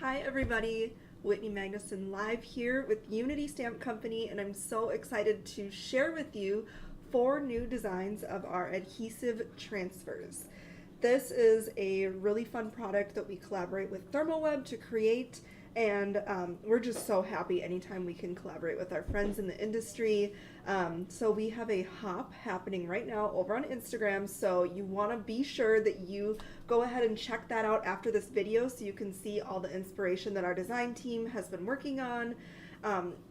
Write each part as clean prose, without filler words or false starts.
Hi everybody, Whitney Magnuson live here with Unity Stamp Company, and I'm so excited to share with you 4 new designs of our adhesive transfers. This is a really fun product that we collaborate with ThermoWeb to create, and we're just so happy anytime we can collaborate with our friends in the industry. So we have a hop happening right now over on Instagram, so you want to be sure that you go ahead and check that out after this video so you can see all the inspiration that our design team has been working on,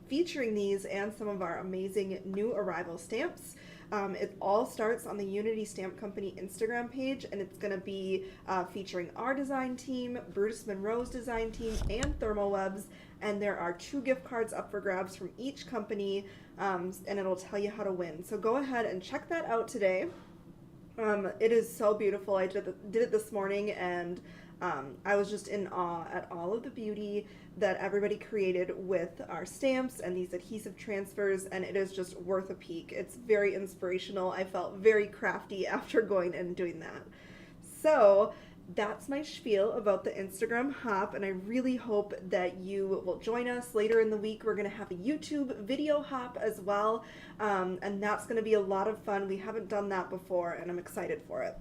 featuring these and some of our amazing new arrival stamps. It all starts on the Unity Stamp Company Instagram page, and it's going to be featuring our design team, Brutus Monroe's design team, and ThermoWeb's, and there are 2 gift cards up for grabs from each company, and it'll tell you how to win. So go ahead and check that out today. It is so beautiful. I did it this morning, and I was just in awe at all of the beauty that everybody created with our stamps and these adhesive transfers, and it is just worth a peek. It's very inspirational. I felt very crafty after going and doing that. So that's my spiel about the Instagram hop, and I really hope that you will join us later in the week. We're going to have a YouTube video hop as well, and that's going to be a lot of fun. We haven't done that before, and I'm excited for it.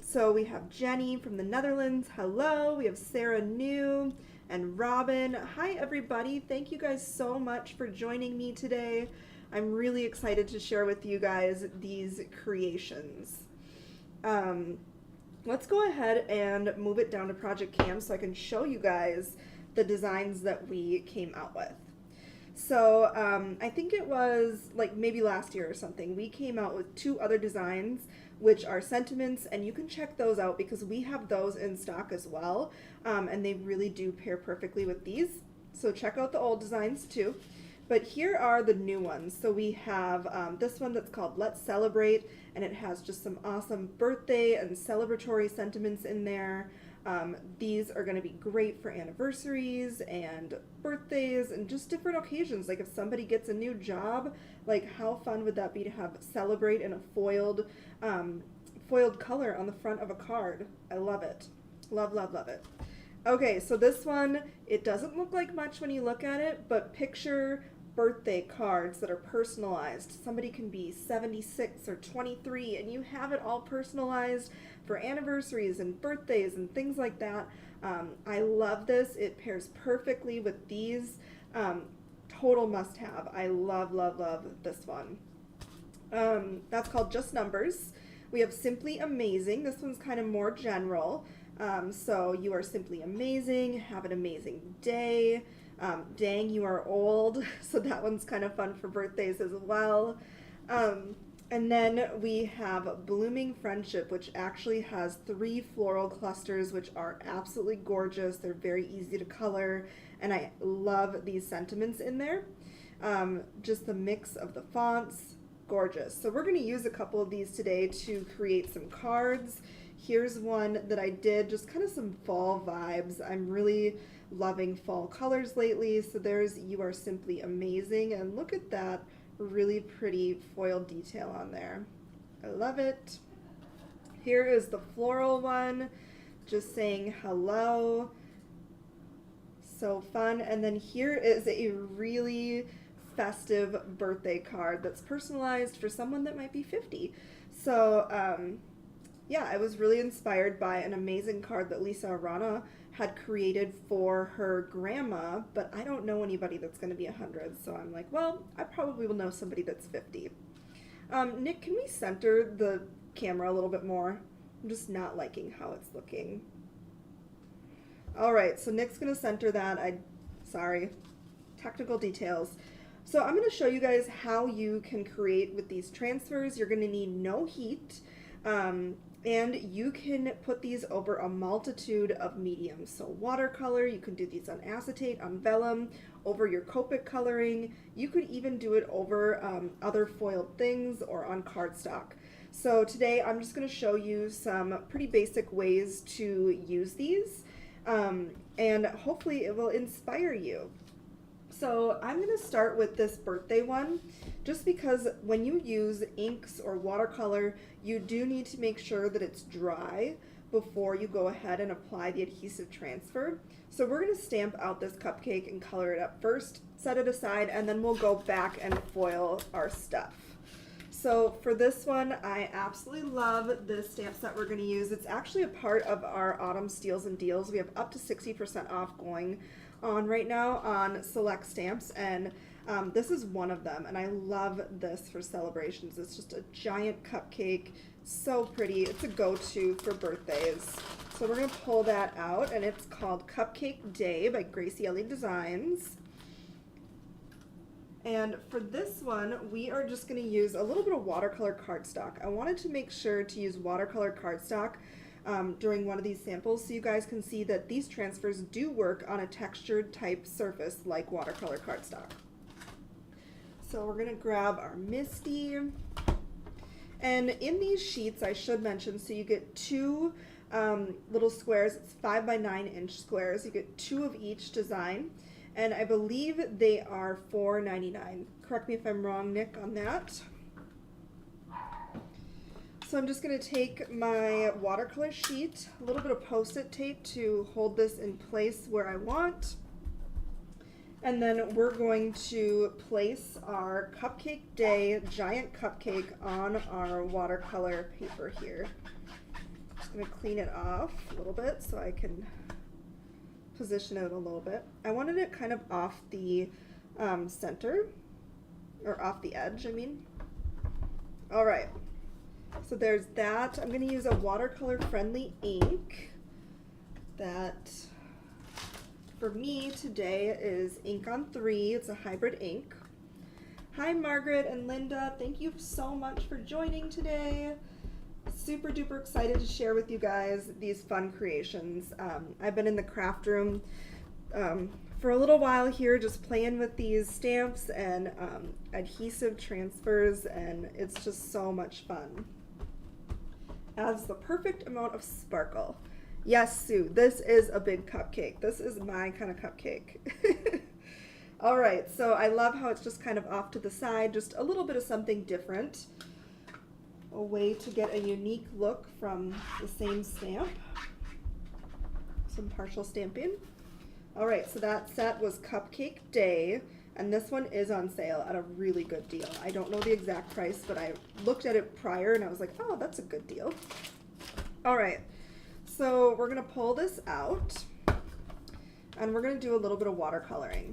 So we have Jenny from the Netherlands. Hello. We have Sarah New and Robin. Hi, everybody. Thank you guys so much for joining me today. I'm really excited to share with you guys these creations. Let's go ahead and move it down to Project Cam so I can show you guys the designs that we came out with. So I think it was like maybe last year or something, we came out with 2 other designs, which are sentiments, and you can check those out because we have those in stock as well, and they really do pair perfectly with these. So check out the old designs too. But here are the new ones. So we have this one that's called Let's Celebrate, and it has just some awesome birthday and celebratory sentiments in there. These are going to be great for anniversaries and birthdays and just different occasions. Like if somebody gets a new job, like how fun would that be to have Celebrate in a foiled color on the front of a card. I love it. Love, love, love it. Okay, so this one, it doesn't look like much when you look at it, but picture birthday cards that are personalized. Somebody can be 76 or 23, and you have it all personalized for anniversaries and birthdays and things like that. I love this. It pairs perfectly with these. Total must-have. I love, love, love this one. That's called Just Numbers. We have Simply Amazing. This one's kind of more general. So you are simply amazing. Have an amazing day. Dang, you are old. So that one's kind of fun for birthdays as well. And then we have Blooming Friendship, which actually has 3 floral clusters, which are absolutely gorgeous. They're very easy to color, and I love these sentiments in there. Just the mix of the fonts, gorgeous. So we're going to use a couple of these today to create some cards. Here's one that I did, just kind of some fall vibes. I'm really loving fall colors lately. So there's You Are Simply Amazing, and look at that really pretty foil detail on there. I love it. Here is the floral one, just saying hello. So fun. And then here is a really festive birthday card that's personalized for someone that might be 50. So yeah, I was really inspired by an amazing card that Lisa Arana had created for her grandma, but I don't know anybody that's going to be 100, so I'm like, well, I probably will know somebody that's 50. Nick, can we center the camera a little bit more? I'm just not liking how it's looking. All right, so Nick's going to center that. Sorry, technical details. So I'm going to show you guys how you can create with these transfers. You're going to need no heat. And you can put these over a multitude of mediums. So watercolor, you can do these on acetate, on vellum, over your Copic coloring. You could even do it over other foiled things or on cardstock. So today I'm just going to show you some pretty basic ways to use these, and hopefully it will inspire you. So I'm going to start with this birthday one, just because when you use inks or watercolor, you do need to make sure that it's dry before you go ahead and apply the adhesive transfer. So we're going to stamp out this cupcake and color it up first, set it aside, and then we'll go back and foil our stuff. So for this one, I absolutely love the stamps that we're going to use. It's actually a part of our autumn steals and deals. We have up to 60% off going on right now on select stamps, and this is one of them, and I love this for celebrations. It's just a giant cupcake, so pretty. It's a go-to for birthdays. So we're going to pull that out, and it's called Cupcake Day by Gracie Ellie Designs. And for this one, we are just going to use a little bit of watercolor cardstock. I wanted to make sure to use watercolor cardstock during one of these samples so you guys can see that these transfers do work on a textured type surface like watercolor cardstock. So we're going to grab our Misty. And in these sheets, I should mention, so you get two little squares. It's 5 by 9 inch squares. You get 2 of each design. And I believe they are $4.99. Correct me if I'm wrong, Nick, on that. So I'm just going to take my watercolor sheet, a little bit of Post-it tape to hold this in place where I want. And then we're going to place our Cupcake Day giant cupcake on our watercolor paper here. Just going to clean it off a little bit so I can position it a little bit. I wanted it kind of off the center, or off the edge, I mean. All right, so there's that. I'm going to use a watercolor friendly ink that for me today is Ink on 3. It's a hybrid ink. Hi Margaret and Linda, thank you so much for joining today. Super duper excited to share with you guys these fun creations. I've been in the craft room for a little while here, just playing with these stamps and adhesive transfers, and it's just so much fun. Adds the perfect amount of sparkle. Yes, Sue, this is a big cupcake. This is my kind of cupcake. All right, so I love how it's just kind of off to the side, just a little bit of something different. A way to get a unique look from the same stamp. Some partial stamping. All right, so that set was Cupcake Day, and this one is on sale at a really good deal. I don't know the exact price, but I looked at it prior and I was like, oh, that's a good deal. All right, so we're gonna pull this out and we're gonna do a little bit of watercoloring.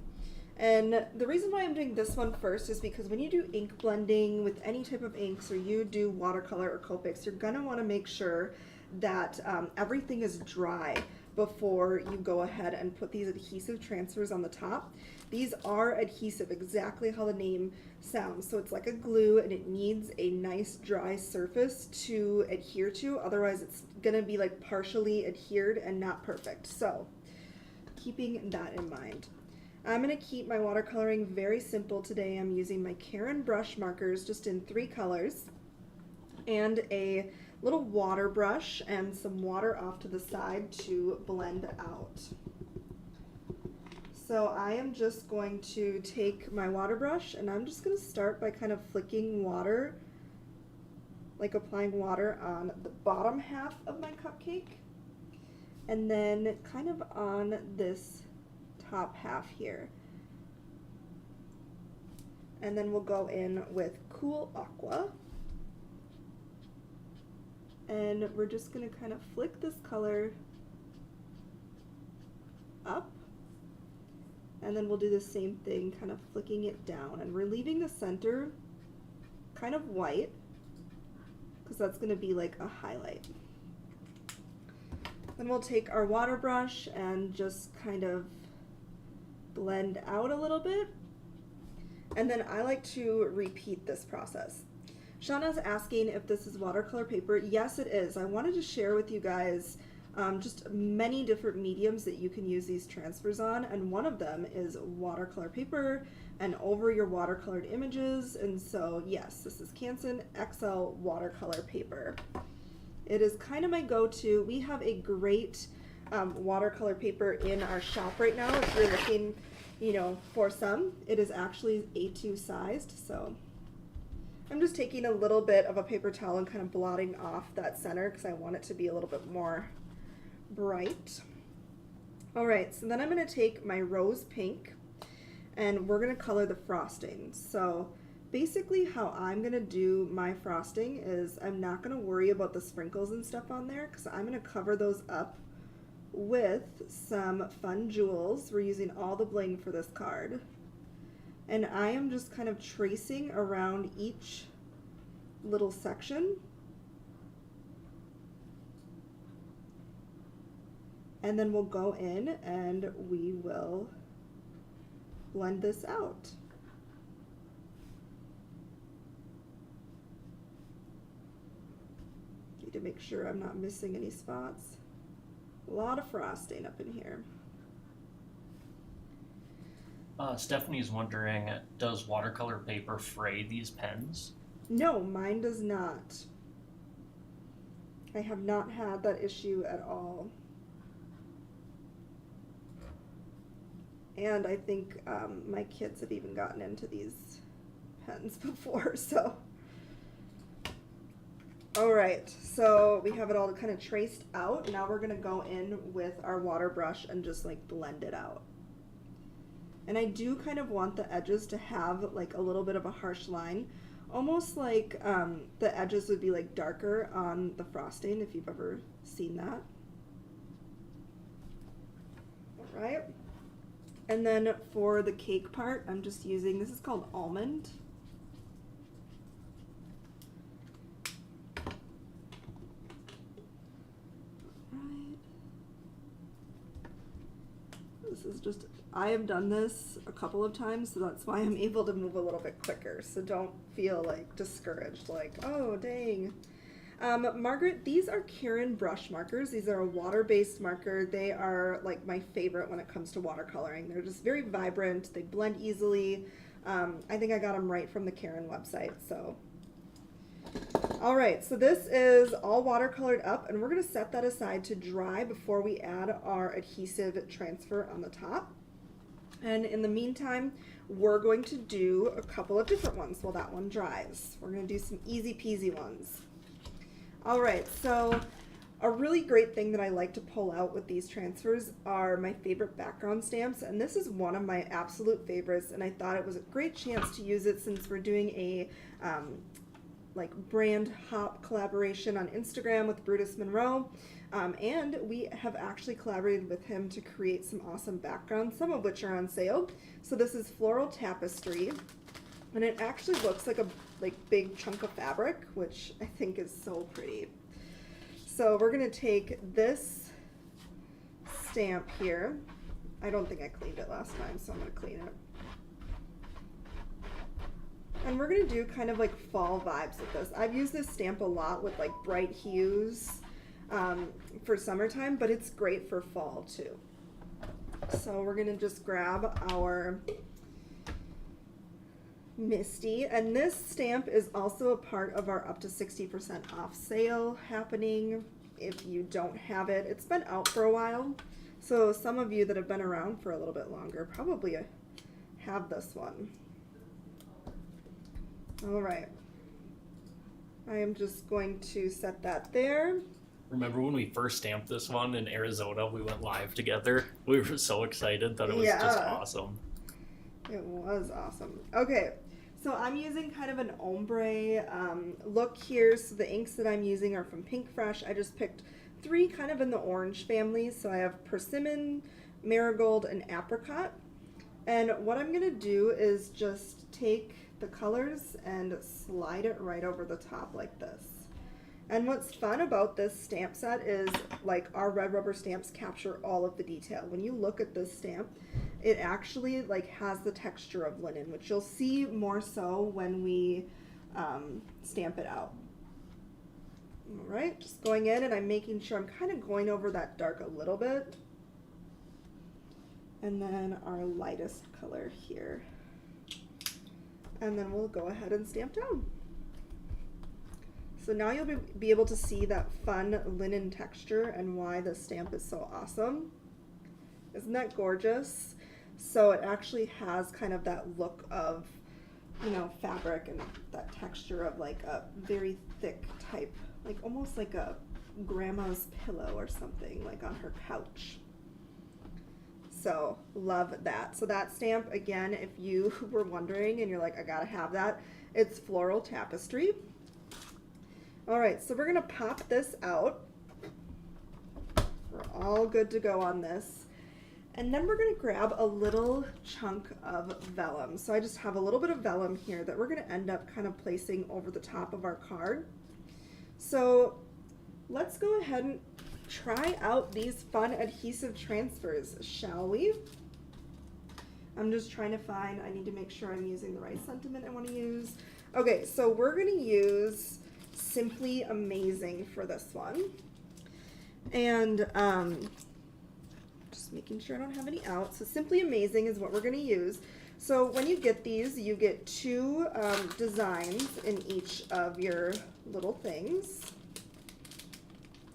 And the reason why I'm doing this one first is because when you do ink blending with any type of inks, or you do watercolor or Copics, you're gonna wanna make sure that everything is dry before you go ahead and put these adhesive transfers on the top. These are adhesive, exactly how the name sounds. So it's like a glue, and it needs a nice dry surface to adhere to. Otherwise it's gonna be like partially adhered and not perfect. So keeping that in mind. I'm going to keep my watercoloring very simple today. I'm using my Karen brush markers just in 3 colors and a little water brush and some water off to the side to blend out. So I am just going to take my water brush and I'm just going to start by kind of flicking water, like applying water on the bottom half of my cupcake, and then kind of on this top half here. And then we'll go in with Cool Aqua. And we're just going to kind of flick this color up. And then we'll do the same thing, kind of flicking it down. And we're leaving the center kind of white, because that's going to be like a highlight. Then we'll take our water brush and just kind of blend out a little bit, and then I like to repeat this process. Shauna's asking if this is watercolor paper. Yes, it is. I wanted to share with you guys just many different mediums that you can use these transfers on, and one of them is watercolor paper and over your watercolored images. And so yes, this is Canson XL watercolor paper. It is kind of my go-to. We have a great watercolor paper in our shop right now. If you're looking, you know, for some, it is actually A2 sized, so I'm just taking a little bit of a paper towel and kind of blotting off that center because I want it to be a little bit more bright. All right, so then I'm going to take my rose pink and we're going to color the frosting. So basically how I'm going to do my frosting is I'm not going to worry about the sprinkles and stuff on there because I'm going to cover those up with some fun jewels. We're using all the bling for this card. And I am just kind of tracing around each little section. And then we'll go in and we will blend this out. Need to make sure I'm not missing any spots. A lot of frosting up in here. Stephanie's wondering, does watercolor paper fray these pens? No, mine does not. I have not had that issue at all. And I think my kids have even gotten into these pens before, so. All right, so we have it all kind of traced out. Now we're gonna go in with our water brush and just like blend it out. And I do kind of want the edges to have like a little bit of a harsh line, almost like the edges would be like darker on the frosting, if you've ever seen that. All right. And then for the cake part, I'm just using, this is called almond. Right. This is just, I have done this a couple of times, so that's why I'm able to move a little bit quicker. So don't feel like discouraged, like, oh, dang. Margaret, these are Kieran brush markers. These are a water-based marker. They are like my favorite when it comes to watercoloring. They're just very vibrant. They blend easily. I think I got them right from the Kieran website. So, all right, so this is all watercolored up, and we're gonna set that aside to dry before we add our adhesive transfer on the top. And in the meantime, we're going to do a couple of different ones while that one dries. We're gonna do some easy peasy ones. All right, so a really great thing that I like to pull out with these transfers are my favorite background stamps, and this is one of my absolute favorites, and I thought it was a great chance to use it since we're doing a like brand hop collaboration on Instagram with Brutus Monroe, and we have actually collaborated with him to create some awesome backgrounds, some of which are on sale. So this is Floral Tapestry, and it actually looks like a big chunk of fabric, which I think is so pretty. So we're gonna take this stamp here. I don't think I cleaned it last time, so I'm gonna clean it. And we're gonna do kind of like fall vibes with this. I've used this stamp a lot with like bright hues for summertime, but it's great for fall too. So we're gonna just grab our Misty, and this stamp is also a part of our up to 60% off sale happening. If you don't have it, it's been out for a while, so some of you that have been around for a little bit longer probably have this one. All right, I am just going to set that there. Remember when we first stamped this one in Arizona, we went live together? We were so excited that it was just awesome. It was awesome. Okay, so I'm using kind of an ombre look here. So the inks that I'm using are from Pink Fresh. I just picked 3 kind of in the orange family. So I have Persimmon, Marigold, and Apricot. And what I'm gonna do is just take the colors and slide it right over the top like this. And what's fun about this stamp set is like our red rubber stamps capture all of the detail. When you look at this stamp, it actually like has the texture of linen, which you'll see more so when we stamp it out. All right, just going in and I'm making sure I'm kind of going over that dark a little bit. And then our lightest color here. And then we'll go ahead and stamp down. So now you'll be able to see that fun linen texture and why this stamp is so awesome. Isn't that gorgeous? So it actually has kind of that look of you know, fabric and that texture of like a very thick type, like almost like a grandma's pillow or something, like on her couch. So love that. So that stamp, again, if you were wondering and you're like, I gotta have that, it's Floral Tapestry. All right, so we're gonna pop this out. We're all good to go on this. And then we're gonna grab a little chunk of vellum. So I just have a little bit of vellum here that we're gonna end up kind of placing over the top of our card. So let's go ahead and try out these fun adhesive transfers, shall we? I'm just trying to find, I need to make sure I'm using the right sentiment I want to use. Okay, so we're going to use Simply Amazing for this one. And just making sure I don't have any out. So Simply Amazing is what we're going to use. So when you get these, you get two designs in each of your little things.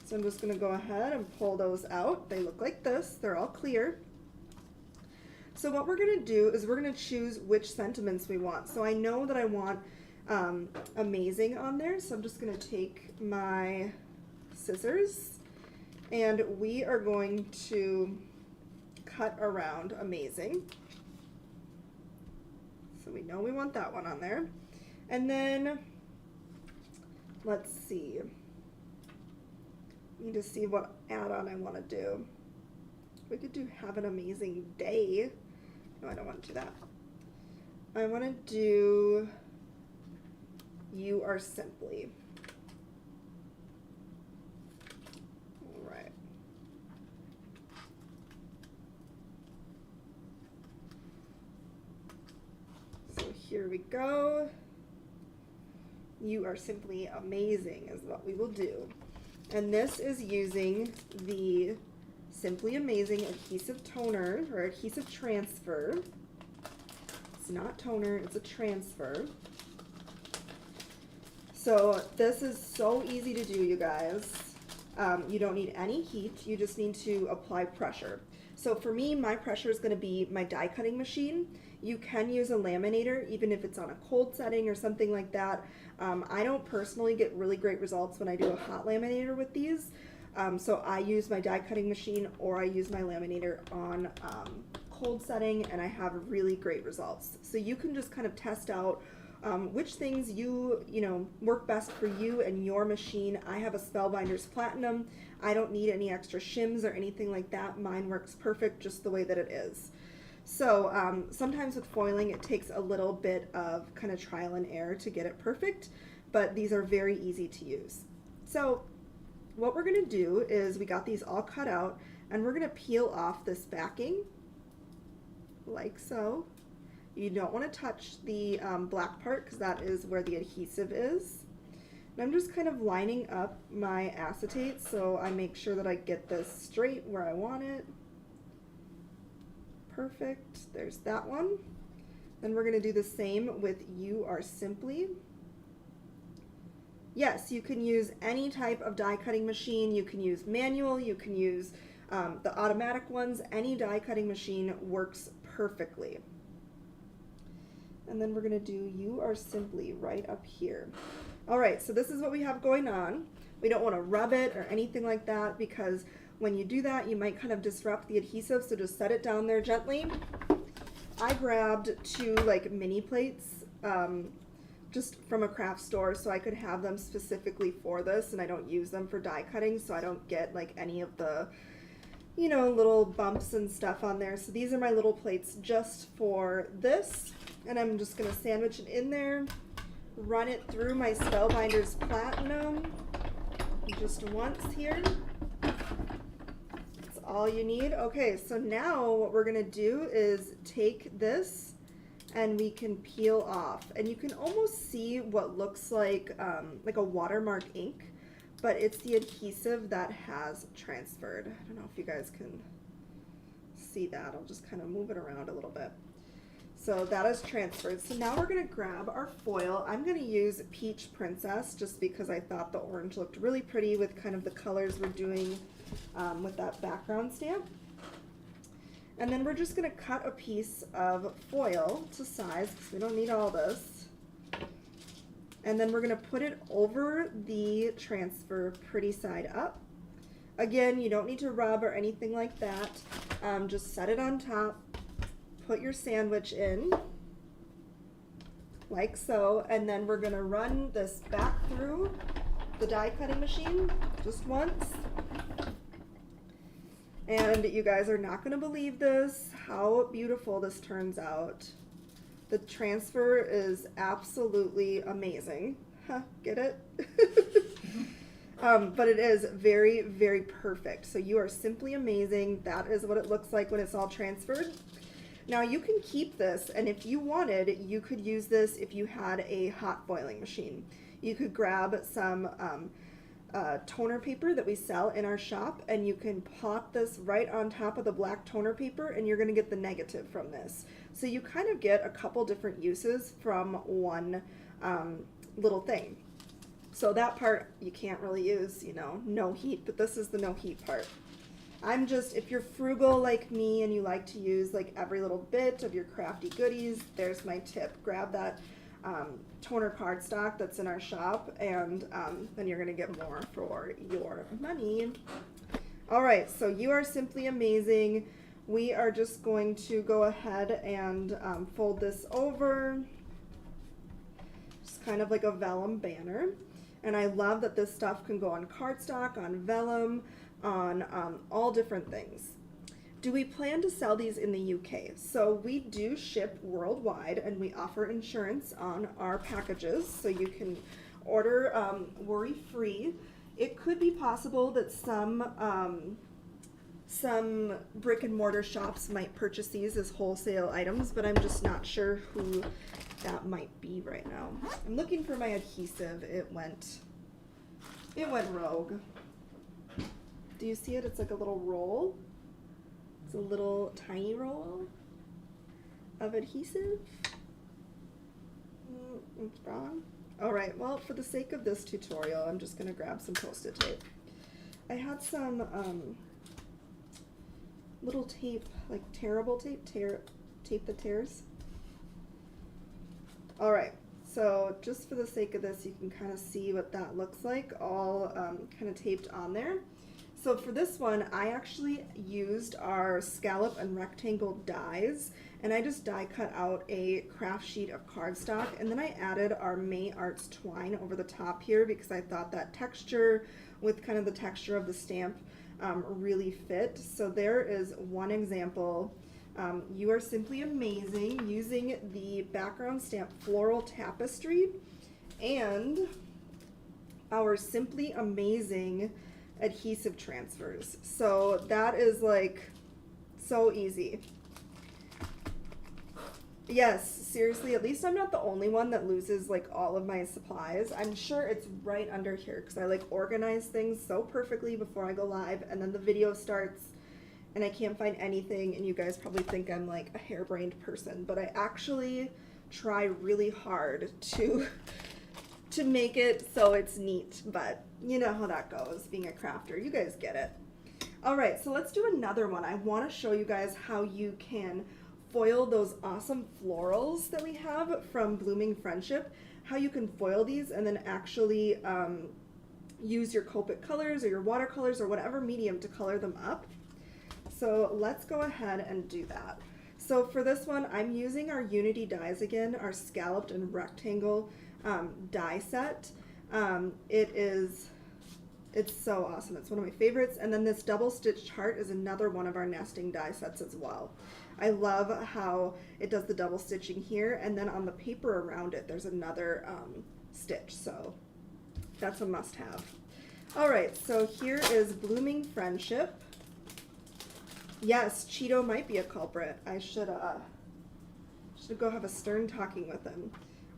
So I'm just going to go ahead and pull those out. They look like this. They're all clear. So what we're going to do is we're going to choose which sentiments we want. So I know that I want amazing on there. So I'm just going to take my scissors and we are going to cut around amazing. So we know we want that one on there. And then let's see. Need to see what add-on I want to do. We could do Have an Amazing Day. No, I don't want to do that. I want to do You Are Simply. All right. So here we go. You Are Simply Amazing is what we will do. And this is using the Simply Amazing adhesive toner or adhesive transfer. It's not toner, it's a transfer. So this is so easy to do, you guys. You don't need any heat, you just need to apply pressure. So for me, my pressure is going to be my die cutting machine. You can use a laminator, even if it's on a cold setting or something like that. I don't personally get really great results when I do a hot laminator with these. So I use my die cutting machine or I use my laminator on cold setting and I have really great results. So you can just kind of test out which things you know work best for you and your machine. I have a Spellbinders Platinum. I don't need any extra shims or anything like that. Mine works perfect just the way that it is. So sometimes with foiling it takes a little bit of kind of trial and error to get it perfect, but these are very easy to use. So what we're going to do is we got these all cut out and we're going to peel off this backing like so. You don't want to touch the black part because that is where the adhesive is. And I'm just kind of lining up my acetate so I make sure that I get this straight where I want it. Perfect. There's that one. Then we're going to do the same with You Are Simply. Yes, you can use any type of die cutting machine. You can use manual, you can use the automatic ones. Any die cutting machine works perfectly. And then we're going to do You Are Simply right up here. All right, so this is what we have going on. We don't want to rub it or anything like that because when you do that, you might kind of disrupt the adhesive, so just set it down there gently. I grabbed two like mini plates just from a craft store so I could have them specifically for this, and I don't use them for die cutting so I don't get like any of the, you know, little bumps and stuff on there. So these are my little plates just for this, and I'm just going to sandwich it in there, run it through my Spellbinders Platinum just once here. That's all you need. Okay, so now what we're going to do is take this and we can peel off, and you can almost see what looks like a watermark ink, but it's the adhesive that has transferred. I don't know if you guys can see that. I'll just kind of move it around a little bit. So that is transferred. So now we're going to grab our foil. I'm going to use Peach Princess just because I thought the orange looked really pretty with kind of the colors we're doing with that background stamp. And then we're just going to cut a piece of foil to size because we don't need all this. And then we're going to put it over the transfer pretty side up. Again, you don't need to rub or anything like that. Just set it on top, put your sandwich in, like so, and then we're going to run this back through the die cutting machine just once. And you guys are not going to believe this, how beautiful this turns out. The transfer is absolutely amazing. Huh, get it? But it is very, very perfect. So you are simply amazing. That is what it looks like when it's all transferred. Now you can keep this, and if you wanted, you could use this if you had a hot foiling machine. You could grab some toner paper that we sell in our shop, and you can plop this right on top of the black toner paper, and you're going to get the negative from this. So you kind of get a couple different uses from one little thing. So that part you can't really use, you know, no heat, but this is the no heat part. I'm just, if you're frugal like me and you like to use like every little bit of your crafty goodies, there's my tip. Grab that toner cardstock that's in our shop, and then you're going to get more for your money. All right, so you are simply amazing. We are just going to go ahead and fold this over, just kind of like a vellum banner. And I love that this stuff can go on cardstock, on vellum, on all different things. Do we plan to sell these in the UK? So we do ship worldwide, and we offer insurance on our packages, so you can order worry-free. It could be possible that some brick and mortar shops might purchase these as wholesale items, but I'm just not sure who that might be right now. I'm looking for my adhesive. It went rogue. Do you see it? It's like a little roll. It's a little tiny roll of adhesive. It's wrong. All right, well, for the sake of this tutorial, I'm just gonna grab some Post-it tape. I had some little tape, like tearable tape, tape that tears. All right, so just for the sake of this, you can kind of see what that looks like, all kind of taped on there. So for this one, I actually used our scallop and rectangle dies, and I just die cut out a craft sheet of cardstock, and then I added our May Arts twine over the top here because I thought that texture with kind of the texture of the stamp really fit. So there is one example. You are simply amazing using the background stamp Floral Tapestry and our Simply Amazing adhesive transfers. So that is like so easy. Yes, seriously, at least I'm not the only one that loses like all of my supplies. I'm sure it's right under here because I like organize things so perfectly before I go live, and then the video starts and I can't find anything, and you guys probably think I'm like a harebrained person, but I actually try really hard to make it so it's neat, but you know how that goes being a crafter. You guys get it. All right, so let's do another one. I want to show you guys how you can foil those awesome florals that we have from Blooming Friendship, how you can foil these and then actually use your Copic colors or your watercolors or whatever medium to color them up. So let's go ahead and do that. So for this one, I'm using our Unity dies again, our scalloped and rectangle die set. It's so awesome. It's one of my favorites. And then this double stitched heart is another one of our nesting die sets as well. I love how it does the double stitching here, and then on the paper around it there's another stitch, so that's a must-have. All right, so here is Blooming Friendship. Yes, Cheeto might be a culprit. I should go have a stern talking with him.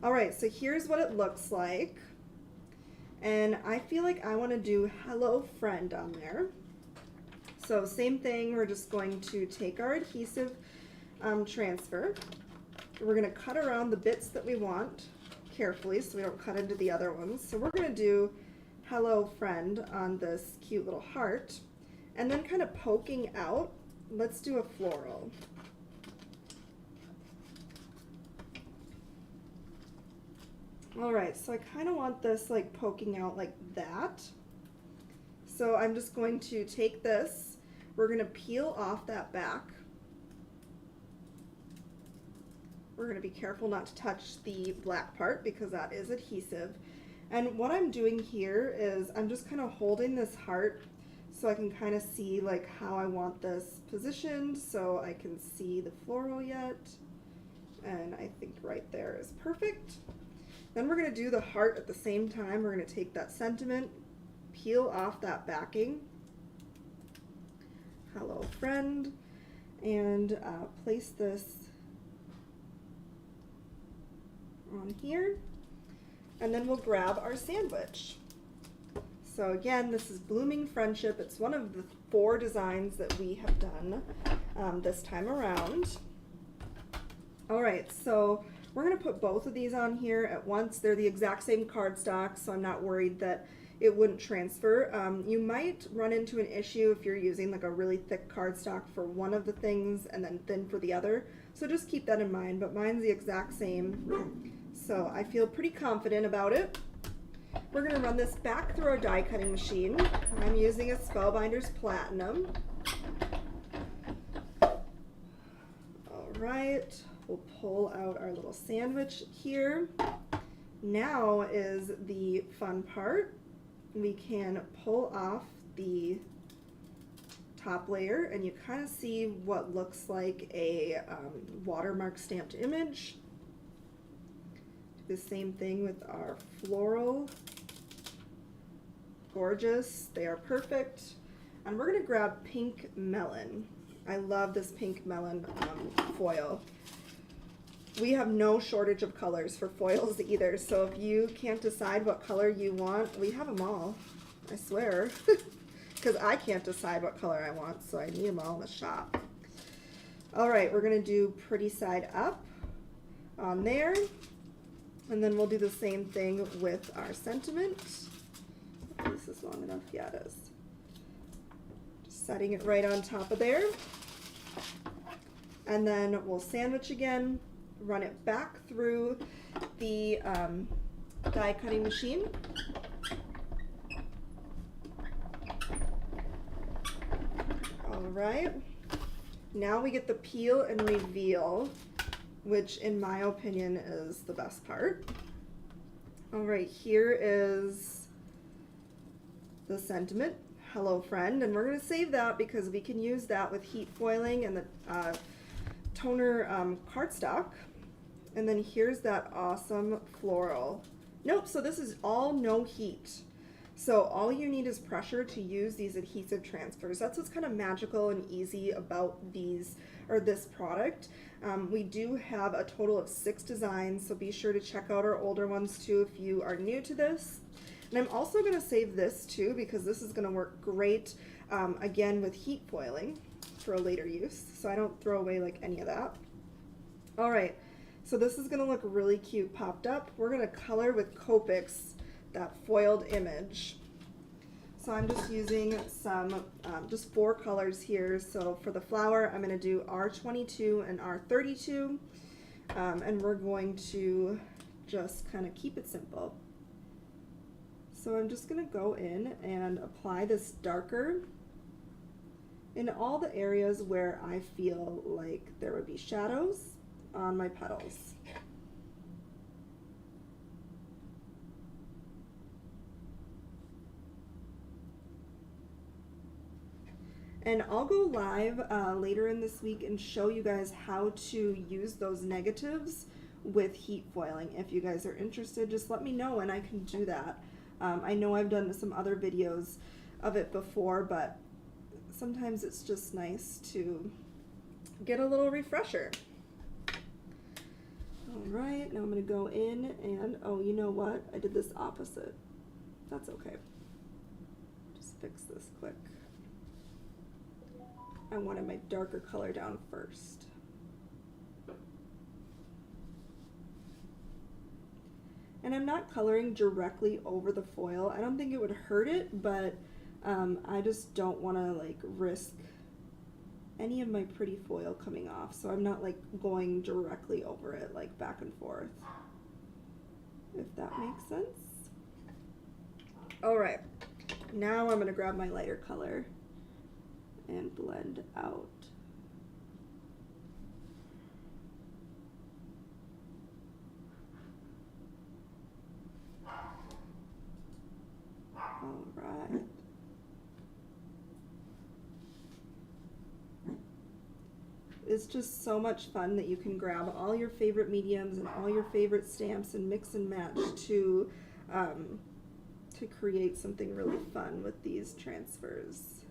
All right, so here's what it looks like. And I feel like I want to do Hello Friend on there. So same thing, we're just going to take our adhesive transfer. We're going to cut around the bits that we want carefully so we don't cut into the other ones. So we're going to do Hello Friend on this cute little heart, and then kind of poking out let's do a floral. All right, so I kind of want this like poking out like that. So I'm just going to take this, we're going to peel off that back. We're going to be careful not to touch the black part because that is adhesive. And what I'm doing here is I'm just kind of holding this heart so I can kind of see like how I want this positioned, so I can see the floral yet. And I think right there is perfect. Then we're going to do the heart at the same time. We're going to take that sentiment, peel off that backing, hello friend, and place this on here. And then we'll grab our sandwich. So again, this is Blooming Friendship. It's one of the 4 designs that we have done this time around. All right, so we're gonna put both of these on here at once. They're the exact same cardstock, so I'm not worried that it wouldn't transfer. You might run into an issue if you're using like a really thick cardstock for one of the things and then thin for the other. So just keep that in mind, but mine's the exact same. So I feel pretty confident about it. We're gonna run this back through our die cutting machine. I'm using a Spellbinders Platinum. All right, we'll pull out our little sandwich here. Now is the fun part. We can pull off the top layer and you kind of see what looks like a watermark stamped image. Do the same thing with our floral. Gorgeous, they are perfect. And we're gonna grab Pink Melon. I love this Pink Melon foil. We have no shortage of colors for foils either, so if you can't decide what color you want, we have them all, I swear. Because I can't decide what color I want, so I need them all in the shop. All right, we're gonna do Pretty Side Up on there, and then we'll do the same thing with our sentiment. This is long enough, yeah it is. Just setting it right on top of there. And then we'll sandwich again, run it back through the die cutting machine. All right, now we get the peel and reveal, which in my opinion is the best part. All right, here is the sentiment, hello friend, and we're gonna save that because we can use that with heat foiling and the toner cardstock. And then here's that awesome floral. Nope, so this is all no heat. So all you need is pressure to use these adhesive transfers. That's what's kind of magical and easy about these, or this product. We do have a total of 6 designs, so be sure to check out our older ones too if you are new to this. And I'm also gonna save this too because this is gonna work great, again with heat foiling for a later use, so I don't throw away like any of that. All right, so this is gonna look really cute popped up. We're gonna color with Copics that foiled image. So I'm just using some, just 4 colors here. So for the flower, I'm gonna do R22 and R32, and we're going to just kind of keep it simple. So I'm just gonna go in and apply this darker in all the areas where I feel like there would be shadows on my petals. And I'll go live later in this week and show you guys how to use those negatives with heat foiling. If you guys are interested, just let me know and I can do that. I know I've done some other videos of it before, but sometimes it's just nice to get a little refresher. All right, now I'm gonna go in and, oh, you know what? I did this opposite. That's okay. Just fix this quick. I wanted my darker color down first. And I'm not coloring directly over the foil. I don't think it would hurt it, but I just don't want to like risk any of my pretty foil coming off, so I'm not like going directly over it like back and forth, if that makes sense. All right, now I'm gonna grab my lighter color and blend out. All right. It's just so much fun that you can grab all your favorite mediums and all your favorite stamps and mix and match to create something really fun with these transfers.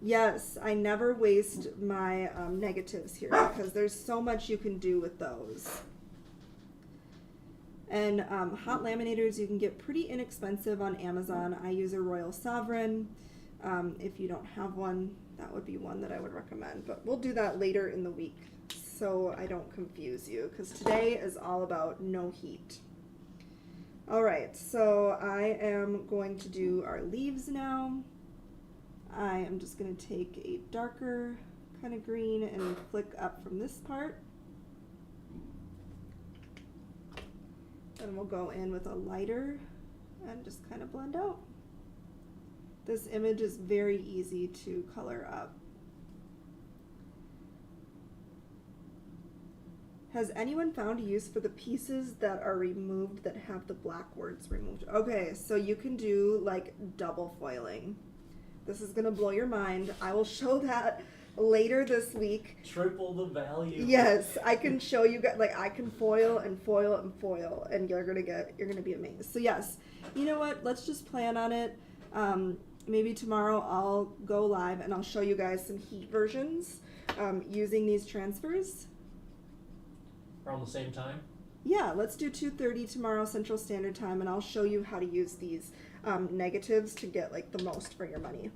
Yes, I never waste my negatives here because there's so much you can do with those. And hot laminators you can get pretty inexpensive on Amazon. I use a Royal Sovereign. If you don't have one, that would be one that I would recommend. But we'll do that later in the week so I don't confuse you, because today is all about no heat. All right, so I am going to do our leaves now. I am just going to take a darker kind of green and flick up from this part. Then we'll go in with a lighter and just kind of blend out. This image is very easy to color up. Has anyone found a use for the pieces that are removed that have the black words removed? Okay, so you can do like double foiling. This is gonna blow your mind. I will show that later this week. Triple the value. Yes, I can show you guys, like I can foil and foil and foil, and you're gonna be amazed. So yes, you know what? Let's just plan on it. Maybe tomorrow I'll go live and I'll show you guys some heat versions using these transfers. Around the same time? Yeah, let's do 2:30 tomorrow Central Standard Time, and I'll show you how to use these negatives to get like the most for your money.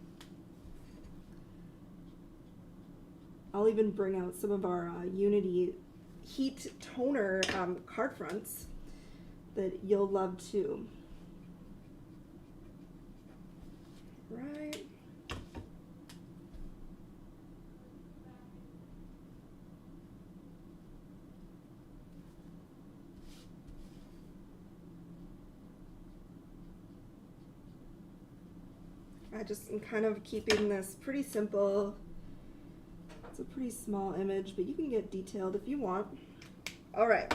I'll even bring out some of our Unity heat toner card fronts that you'll love too. Right. I just am kind of keeping this pretty simple. It's a pretty small image, but you can get detailed if you want. All right,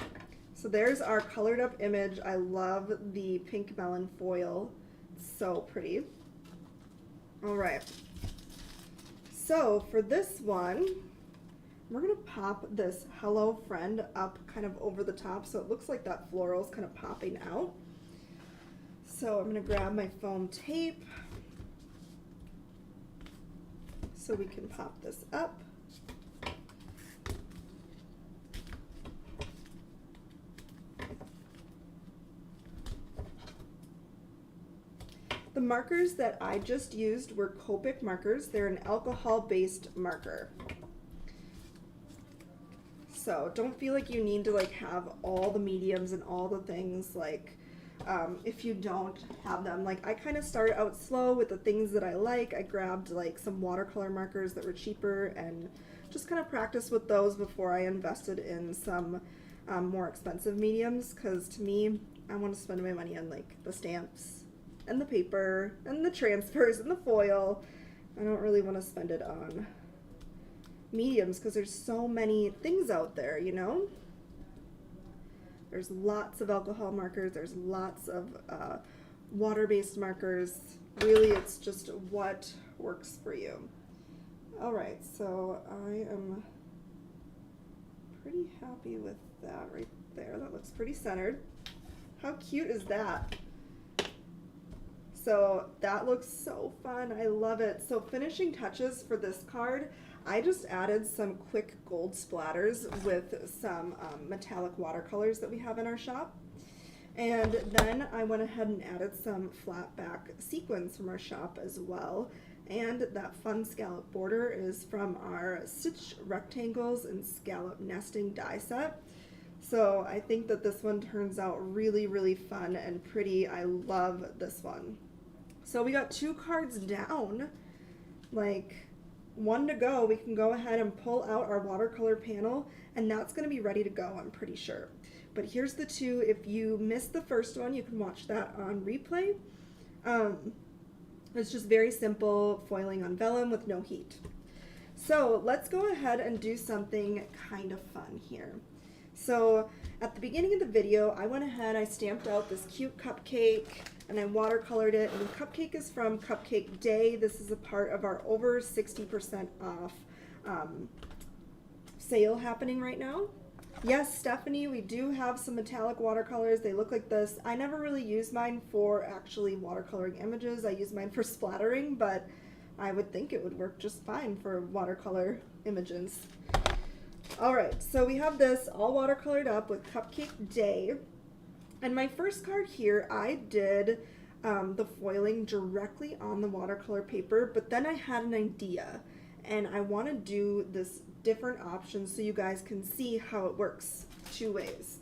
so there's our colored up image. I love the pink melon foil. It's so pretty. All right, so for this one, we're gonna pop this Hello Friend up kind of over the top so it looks like that floral is kind of popping out. So I'm gonna grab my foam tape so we can pop this up. The markers that I just used were Copic markers. They're an alcohol-based marker. So don't feel like you need to like have all the mediums and all the things like if you don't have them. Like I kind of started out slow with the things that I like. I grabbed like some watercolor markers that were cheaper and just kind of practiced with those before I invested in some more expensive mediums, because to me, I want to spend my money on like the stamps and the paper and the transfers and the foil. I don't really want to spend it on mediums because there's so many things out there, you know? There's lots of alcohol markers, there's lots of water-based markers. Really, it's just what works for you. All right, so I am pretty happy with that right there. That looks pretty centered. How cute is that? So that looks so fun. I love it. So finishing touches for this card, I just added some quick gold splatters with some metallic watercolors that we have in our shop. And then I went ahead and added some flat back sequins from our shop as well. And that fun scallop border is from our Stitch Rectangles and Scallop Nesting die set. So I think that this one turns out really, really fun and pretty. I love this one. So we got 2 cards down. Like, one to go, we can go ahead and pull out our watercolor panel, and that's going to be ready to go, I'm pretty sure. But here's the two. If you missed the first one, you can watch that on replay. It's just very simple foiling on vellum with no heat. So let's go ahead and do something kind of fun here. So at the beginning of the video, I went ahead, I stamped out this cute cupcake, and I watercolored it. And the cupcake is from Cupcake Day. This is a part of our over 60% off sale happening right now. Yes, Stephanie, we do have some metallic watercolors. They look like this. I never really use mine for actually watercoloring images. I use mine for splattering, but I would think it would work just fine for watercolor images. All right, so we have this all watercolored up with Cupcake Day. And my first card here, I did the foiling directly on the watercolor paper, but then I had an idea, and I want to do this different option so you guys can see how it works two ways.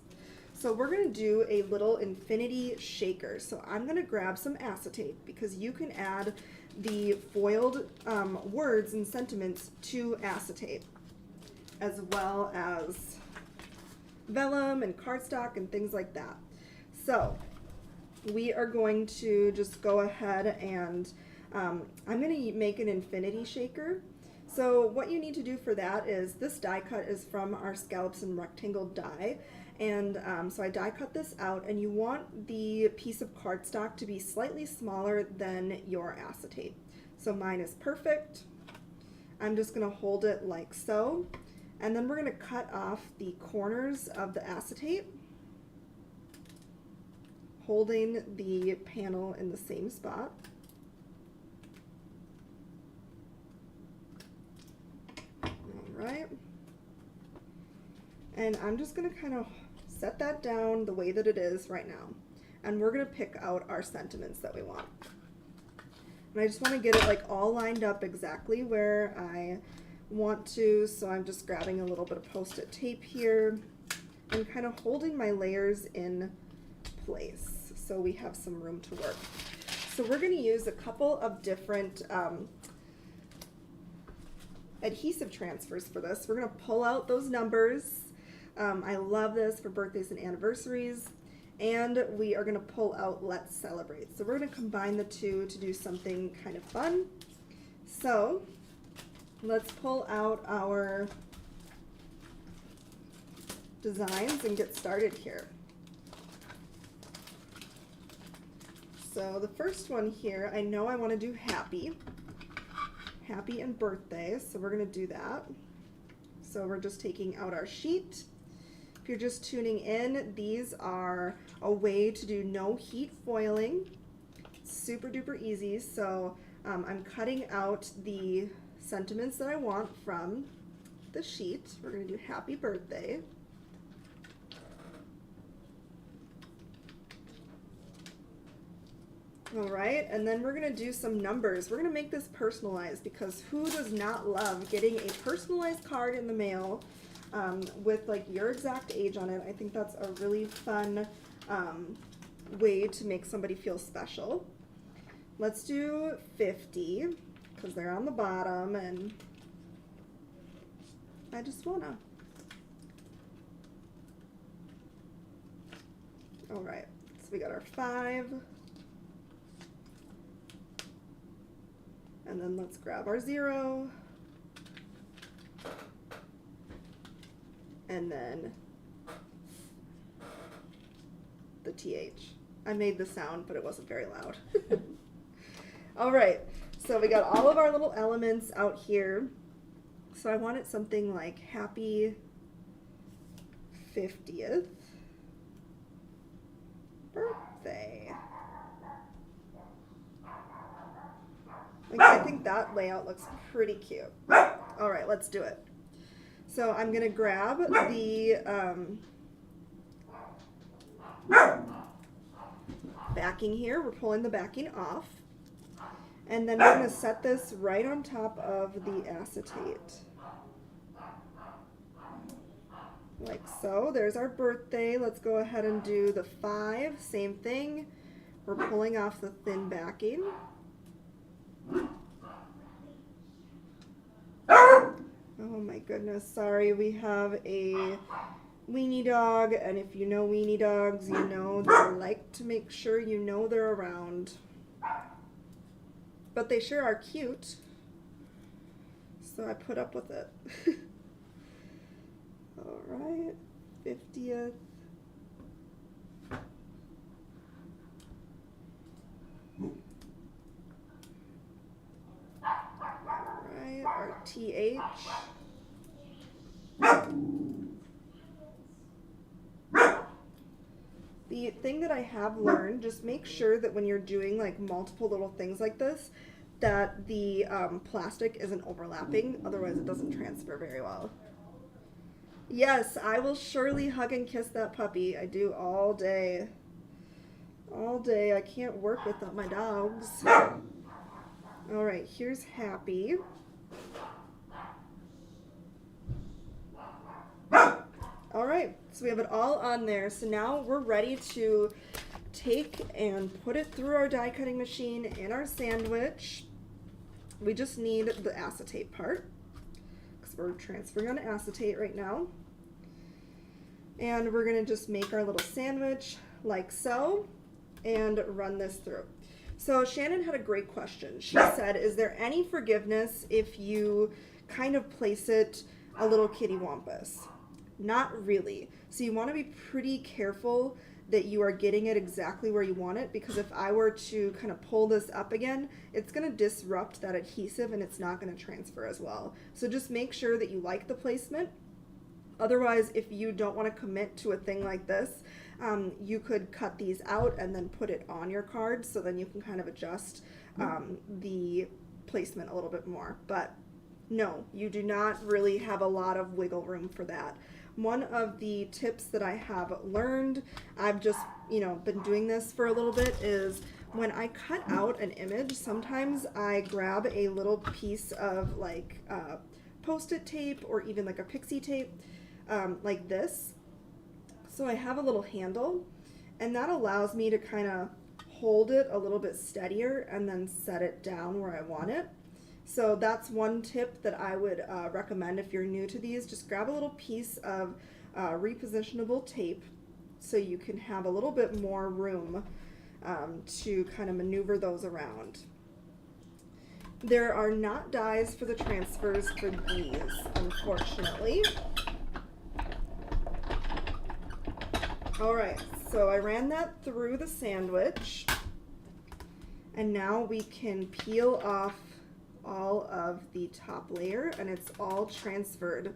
So we're going to do a little infinity shaker. So I'm going to grab some acetate because you can add the foiled words and sentiments to acetate, as well as vellum and cardstock and things like that. So we are going to just go ahead and I'm going to make an infinity shaker. So what you need to do for that is, this die cut is from our Scallops and Rectangle die, and so I die cut this out, and you want the piece of cardstock to be slightly smaller than your acetate. So mine is perfect. I'm just going to hold it like so, and then we're going to cut off the corners of the acetate, holding the panel in the same spot. Right, and I'm just going to kind of set that down the way that it is right now, and we're going to pick out our sentiments that we want. And I just want to get it like all lined up exactly where I want to, so I'm just grabbing a little bit of Post-it tape here and kind of holding my layers in place so we have some room to work. So we're going to use a couple of different adhesive transfers for this. We're going to pull out those numbers. I love this for birthdays and anniversaries. And we are going to pull out Let's Celebrate. So we're going to combine the two to do something kind of fun. So let's pull out our designs and get started here. So the first one here, I know I want to do happy and birthday, so we're going to do that. So we're just taking out our sheet. If you're just tuning in, these are a way to do no heat foiling. Super duper easy. So I'm cutting out the sentiments that I want from the sheet. We're going to do happy birthday. All right, and then we're going to do some numbers. We're going to make this personalized, because who does not love getting a personalized card in the mail with like your exact age on it? I think that's a really fun way to make somebody feel special. Let's do 50 because they're on the bottom, and I just want to. All right, so we got our 5. And then let's grab our 0. And then the TH. I made the sound, but it wasn't very loud. All right, so we got all of our little elements out here. So I wanted something like happy 50th birthday. I think that layout looks pretty cute. All right, let's do it. So I'm going to grab the backing here. We're pulling the backing off. And then we're going to set this right on top of the acetate. Like so. There's our birthday. Let's go ahead and do the 5. Same thing. We're pulling off the thin backing. Oh my goodness, sorry, we have a weenie dog, and if you know weenie dogs, you know they like to make sure you know they're around. But they sure are cute. So I put up with it. Alright, 50th. Alright, our TH. The thing that I have learned, just make sure that when you're doing like multiple little things like this, that the plastic isn't overlapping, otherwise it doesn't transfer very well. Yes, I will surely hug and kiss that puppy. I do all day. All day. I can't work without my dogs. Alright, here's Happy. Alright, so we have it all on there. So now we're ready to take and put it through our die cutting machine in our sandwich. We just need the acetate part, because we're transferring on acetate right now. And we're going to just make our little sandwich like so and run this through. So Shannon had a great question. She said, is there any forgiveness if you kind of place it a little kitty wampus? Not really. So you want to be pretty careful that you are getting it exactly where you want it, because if I were to kind of pull this up again, it's going to disrupt that adhesive and it's not going to transfer as well. So just make sure that you like the placement. Otherwise, if you don't want to commit to a thing like this, you could cut these out and then put it on your card, so then you can kind of adjust the placement a little bit more. But no, you do not really have a lot of wiggle room for that. One of the tips that I have learned, I've just, been doing this for a little bit, is when I cut out an image, sometimes I grab a little piece of like Post-it tape or even like a pixie tape, like this. So I have a little handle, and that allows me to kind of hold it a little bit steadier and then set it down where I want it. So that's one tip that I would recommend if you're new to these. Just grab a little piece of repositionable tape so you can have a little bit more room to kind of maneuver those around. There are not dies for the transfers for these, unfortunately. Alright, so I ran that through the sandwich, and now we can peel off all of the top layer, and it's all transferred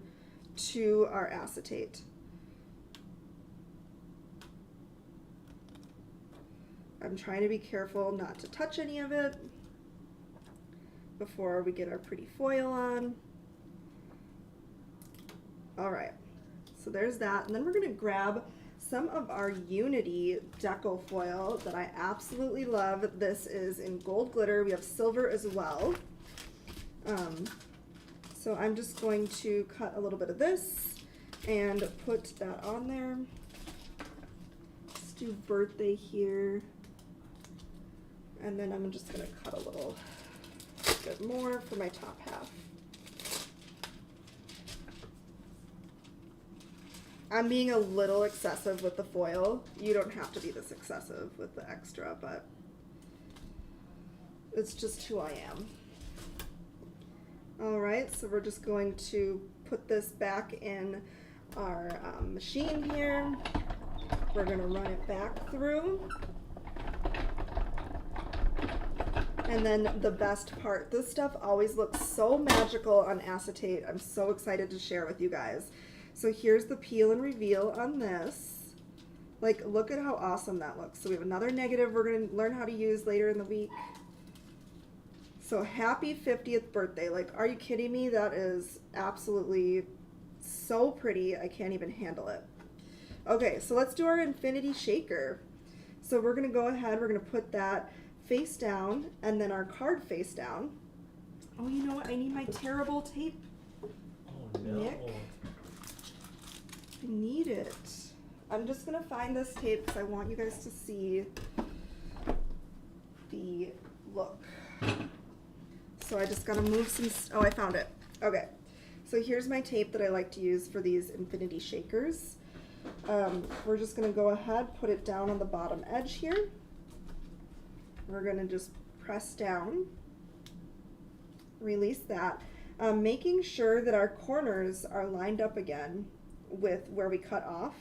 to our acetate. I'm trying to be careful not to touch any of it before we get our pretty foil on. Alright, so there's that, and then we're going to grab some of our Unity deco foil that I absolutely love. This is in gold glitter. We have silver as well. So I'm just going to cut a little bit of this and put that on there. Let's do birthday here. And then I'm just going to cut a little bit more for my top half. I'm being a little excessive with the foil. You don't have to be this excessive with the extra, but it's just who I am. Alright, so we're just going to put this back in our machine here. We're going to run it back through. And then the best part, this stuff always looks so magical on acetate. I'm so excited to share with you guys. So here's the peel and reveal on this. Like, look at how awesome that looks. So we have another negative we're going to learn how to use later in the week. So happy 50th birthday. Like, are you kidding me? That is absolutely so pretty. I can't even handle it. Okay, so let's do our infinity shaker. So we're going to go ahead, we're going to put that face down and then our card face down. Oh, you know what? I need my terrible tape. Oh, no. Nick. I need it. I'm just going to find this tape because I want you guys to see the look. So I just got to move some, oh, I found it. Okay. So here's my tape that I like to use for these infinity shakers. We're just gonna go ahead, put it down on the bottom edge here. We're gonna just press down, release that, making sure that our corners are lined up again with where we cut off.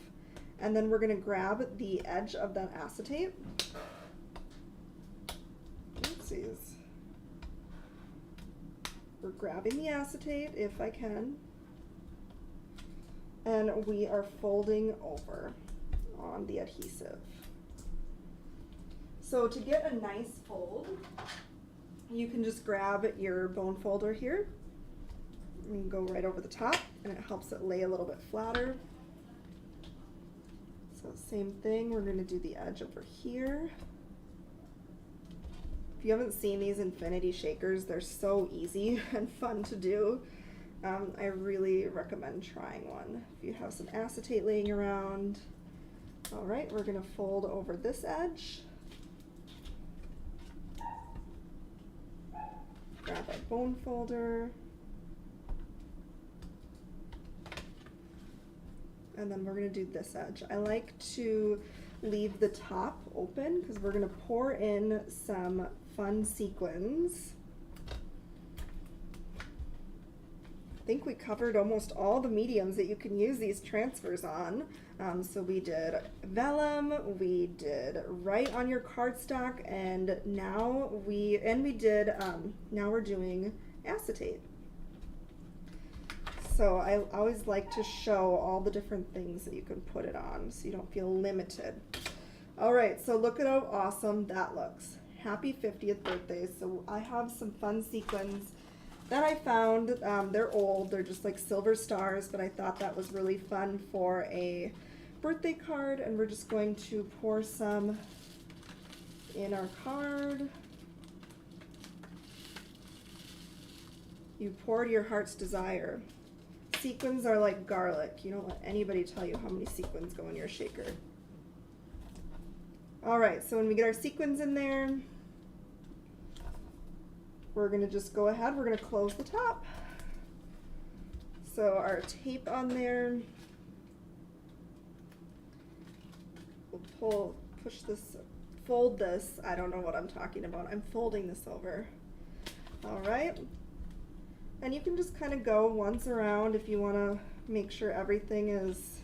And then we're gonna grab the edge of that acetate. Oopsies. We're grabbing the acetate if I can. And we are folding over on the adhesive. So to get a nice fold, you can just grab your bone folder here and go right over the top, and it helps it lay a little bit flatter. So same thing, we're going to do the edge over here. If you haven't seen these infinity shakers, they're so easy and fun to do. I really recommend trying one if you have some acetate laying around. All right, we're going to fold over this edge. Grab our bone folder. And then we're going to do this edge. I like to leave the top open because we're going to pour in some fun sequins. I think we covered almost all the mediums that you can use these transfers on. So we did vellum, we did right on your cardstock, and now now we're doing acetate. So I always like to show all the different things that you can put it on so you don't feel limited. All right, so look at how awesome that looks. Happy 50th birthday. So I have some fun sequins that I found. They're old, they're just like silver stars, but I thought that was really fun for a birthday card, and we're just going to pour some in our card. You pour to your heart's desire. Sequins are like garlic. You don't let anybody tell you how many sequins go in your shaker. All right, so when we get our sequins in there, we're gonna just go ahead, we're gonna close the top. So our tape on there, we'll push this, fold this. I don't know what I'm talking about. I'm folding this over. All right. And you can just kind of go once around if you want to make sure everything is,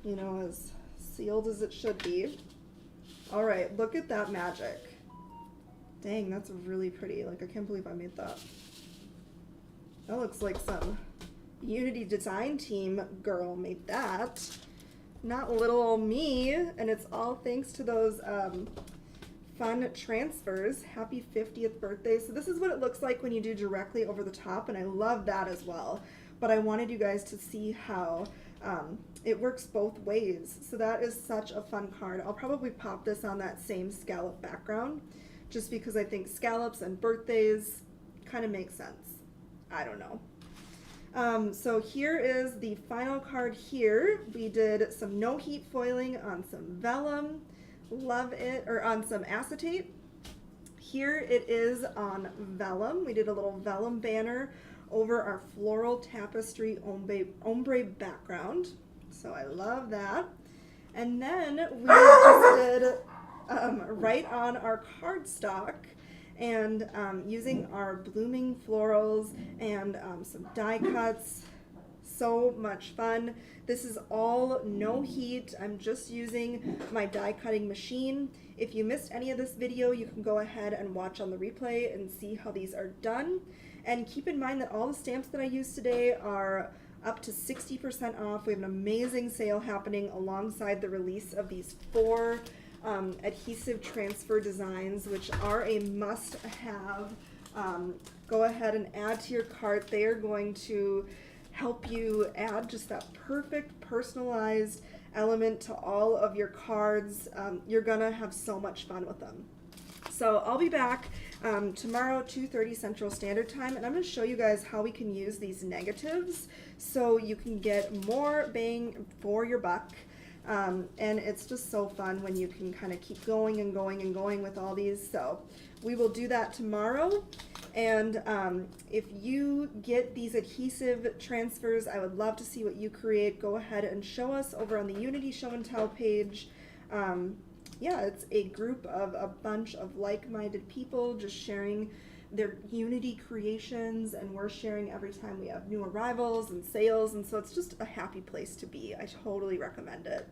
you know, as sealed as it should be. All right, look at that magic. Dang, that's really pretty. Like, I can't believe I made that. That looks like some Unity design team girl made that. Not little old me, and it's all thanks to those fun transfers. Happy 50th birthday. So this is what it looks like when you do directly over the top, and I love that as well. But I wanted you guys to see how it works both ways. So that is such a fun card. I'll probably pop this on that same scallop background just because I think scallops and birthdays kind of make sense. I don't know. So here is the final card here. We did some no heat foiling on some vellum. Love it, or on some acetate. Here it is on vellum. We did a little vellum banner over our floral tapestry ombre background. So I love that. And then we just did right on our cardstock, and using our blooming florals and some die cuts. So much fun. This is all no heat. I'm just using my die cutting machine. If you missed any of this video, you can go ahead and watch on the replay and see how these are done. And keep in mind that all the stamps that I used today are up to 60% off. We have an amazing sale happening alongside the release of these 4 adhesive transfer designs, which are a must-have. Go ahead and add to your cart. They are going to help you add just that perfect personalized element to all of your cards. You're gonna have so much fun with them. So I'll be back tomorrow, 2:30 Central Standard Time, and I'm going to show you guys how we can use these negatives so you can get more bang for your buck. And it's just so fun when you can kind of keep going and going and going with all these. So we will do that tomorrow. And if you get these adhesive transfers, I would love to see what you create. Go ahead and show us over on the Unity Show and Tell page. Yeah, it's a group of a bunch of like-minded people just sharing their Unity creations, and we're sharing every time we have new arrivals and sales, and so it's just a happy place to be. I totally recommend it.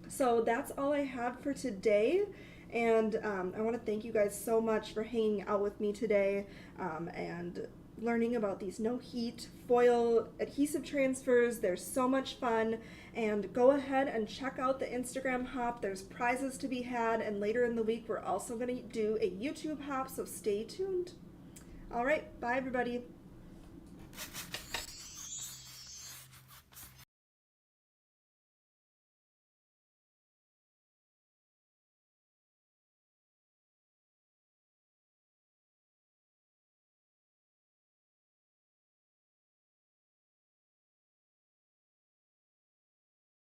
So that's all I had for today. And I want to thank you guys so much for hanging out with me today and learning about these no heat foil adhesive transfers. They're so much fun. And go ahead and check out the Instagram hop. There's prizes to be had. And later in the week, we're also going to do a YouTube hop. So stay tuned. All right. Bye, everybody.